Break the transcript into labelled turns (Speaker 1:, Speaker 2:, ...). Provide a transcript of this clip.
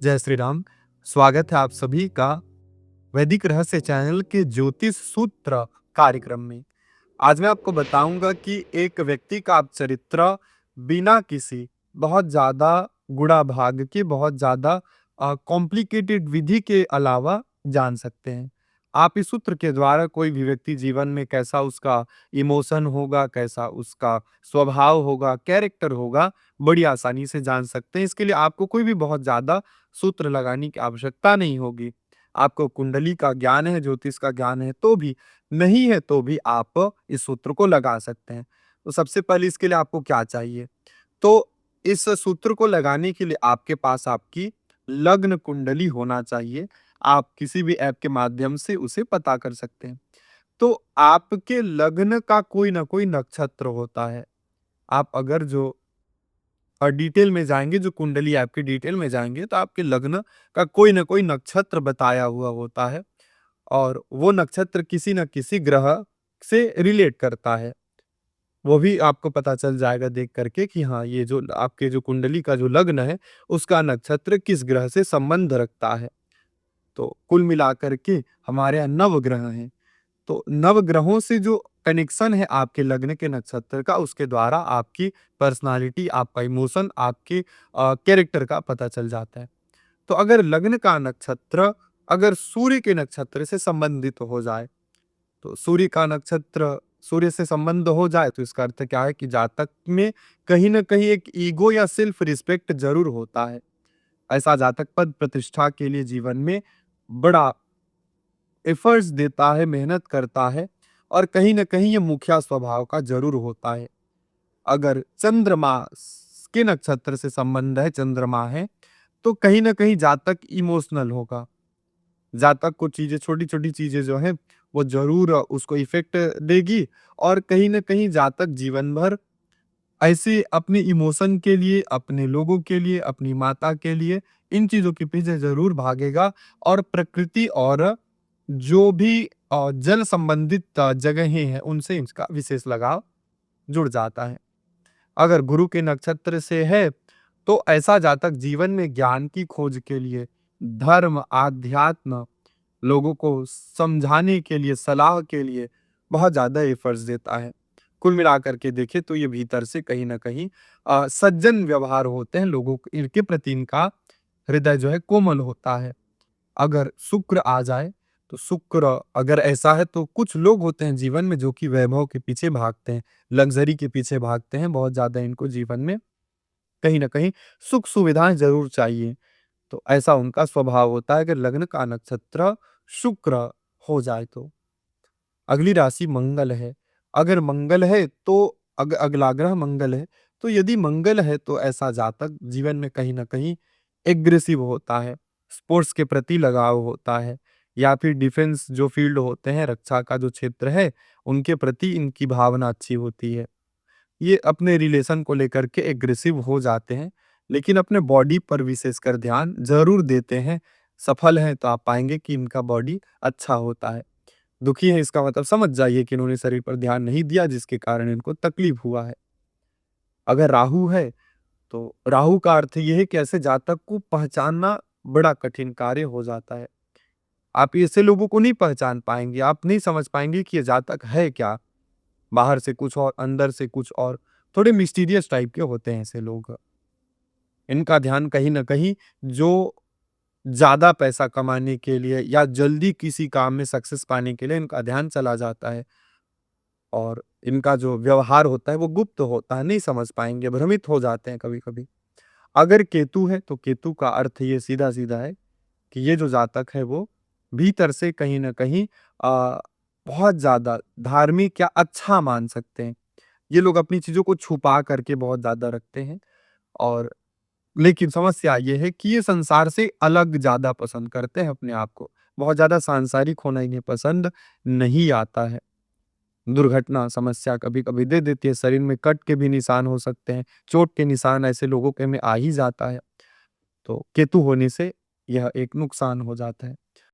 Speaker 1: जय श्री राम। स्वागत है आप सभी का वैदिक रहस्य चैनल के ज्योतिष सूत्र कार्यक्रम में। आज मैं आपको बताऊंगा कि एक व्यक्ति का आप चरित्र बिना किसी बहुत ज़्यादा गुणा भाग के, बहुत ज़्यादा कॉम्प्लिकेटेड विधि के अलावा जान सकते हैं। आप इस सूत्र के द्वारा कोई भी व्यक्ति जीवन में कैसा उसका इमोशन होगा, कैसा उसका स्वभाव होगा, कैरेक्टर होगा, बड़ी आसानी से जान सकते हैं। इसके लिए आपको कोई भी बहुत ज़्यादा सूत्र लगाने की आवश्यकता नहीं होगी। आपको कुंडली का ज्ञान है, ज्योतिष का ज्ञान है तो भी, नहीं है तो भी आप इस सूत्र को लगा सकते हैं। तो सबसे पहले इसके लिए आपको क्या चाहिए? तो इस सूत्र को लगाने के लिए आपके पास आपकी लग्न कुंडली होना चाहिए। आप किसी भी ऐप के माध्यम से उसे पता कर सकते हैं। तो आपके लग्न का कोई ना कोई नक्षत्र होता है। आप अगर जो डिटेल में जाएँगे, जो कुंडली ऐप की डिटेल में जाएँगे, तो आपके लग्न का कोई ना कोई नक्षत्र बताया हुआ होता है और वो नक्षत्र किसी न किसी ग्रह से रिलेट करता है। वो भी आपको पता चल जाएगा देख कर के कि हाँ, ये जो आपके जो कुंडली का जो लग्न है, उसका नक्षत्र किस ग्रह से संबंध रखता है। तो कुल मिलाकर के हमारे यहाँ नवग्रह हैं। तो नवग्रहों से जो कनेक्शन है आपके लग्न के नक्षत्र का, उसके द्वारा आपकी पर्सनालिटी, आपका इमोशन, आपके कैरेक्टर का पता चल जाता है। तो अगर लग्न का नक्षत्र अगर सूर्य के नक्षत्र से संबंधित हो जाए, तो सूर्य का नक्षत्र सूर्य से संबंध हो जाए, तो इसका अर्थ क्या है कि जातक में कहीं न कहीं एक ईगो या सेल्फ रिस्पेक्ट ज़रूर होता है। ऐसा जातक पद प्रतिष्ठा के लिए जीवन में बड़ा एफर्ट्स देता है, मेहनत करता है और कहीं न कहीं ये मुखिया स्वभाव का ज़रूर होता है। अगर चंद्रमा के नक्षत्र से संबंध है, चंद्रमा है, तो कहीं न कहीं जातक इमोशनल होगा। जातक को चीज़ें, छोटी-छोटी चीज़ें जो हैं, वो ज़रूर उसको इफ़ेक्ट देगी और कहीं न कहीं जातक जीवन भर ऐसे अपने इमोशन के लिए, अपने लोगों के लिए, अपनी माता के लिए, इन चीज़ों के पीछे ज़रूर भागेगा और प्रकृति और जो भी जल संबंधित जगहें हैं, उनसे इसका विशेष लगाव जुड़ जाता है। अगर गुरु के नक्षत्र से है, तो ऐसा जातक जीवन में ज्ञान की खोज के लिए, धर्म, आध्यात्म, लोगों को समझाने के लिए, सलाह के लिए बहुत ज़्यादा एफर्ट्स देता है। कुल मिलाकर के देखें तो ये भीतर से कहीं न कहीं सज्जन व्यवहार होते हैं, लोगों के प्रति इनका हृदय जो है कोमल होता है। अगर शुक्र आ जाए, तो शुक्र अगर ऐसा है, तो कुछ लोग होते हैं जीवन में जो कि वैभव के पीछे भागते हैं, लग्ज़री के पीछे भागते हैं, बहुत ज़्यादा इनको जीवन में कहीं न कहीं सुख-सुविधाएँ ज़रूर चाहिए। तो ऐसा उनका स्वभाव होता है, अगर लग्न का नक्षत्र शुक्र हो जाए तो। अगली राशि मंगल है। अगर मंगल है तो अगला ग्रह मंगल है, तो यदि मंगल है तो ऐसा जातक जीवन में कहीं न कहीं एग्रेसिव होता है, स्पोर्ट्स के प्रति लगाव होता है या फिर डिफेंस जो फील्ड होते हैं, रक्षा का जो क्षेत्र है, उनके प्रति इनकी भावना अच्छी होती है। ये अपने रिलेशन को लेकर के एग्रेसिव हो जाते हैं, लेकिन अपने बॉडी पर विशेषकर ध्यान ज़रूर देते हैं। सफल हैं तो आप पाएँगे कि इनका बॉडी अच्छा होता है। दुखी हैं इसका मतलब समझ जाइए कि इन्होंने शरीर पर ध्यान नहीं दिया जिसके कारण इनको तकलीफ हुआ है। अगर राहु है, तो राहु का अर्थ ये है कि ऐसे जातक को पहचानना बड़ा कठिन कार्य हो जाता है। आप ऐसे लोगों को नहीं पहचान पाएँगे, आप नहीं समझ पाएँगे कि ये जातक है क्या? बाहर से कुछ और, अंदर से कुछ और। थोड़े मिस्टीरियस टाइप के होते हैं ऐसे लोग। इनका ध्यान कहीं न कहीं जो ज़्यादा पैसा कमाने के लिए या जल्दी किसी काम में सक्सेस पाने के लिए इनका ध्यान चला जाता है और इनका जो व्यवहार होता है वो गुप्त होता है, नहीं समझ पाएँगे, भ्रमित हो जाते हैं कभी-कभी। अगर केतु है, तो केतु का अर्थ ये सीधा-सीधा है कि ये जो जातक है वो भीतर से कहीं न कहीं बहुत ज़्यादा धार्मिक या अच्छा मान सकते हैं। ये लोग अपनी चीज़ों को छुपा करके बहुत ज़्यादा रखते हैं और लेकिन समस्या ये है कि ये संसार से अलग ज़्यादा पसंद करते हैं अपने आप को। बहुत ज़्यादा सांसारिक होना इन्हें पसंद नहीं आता है। दुर्घटना, समस्या कभी-कभी दे देती है, शरीर में कट के भी निशान हो सकते हैं, चोट के निशान ऐसे लोगों के में आ ही जाता है। तो केतु होने से यह एक नुकसान हो जाता है।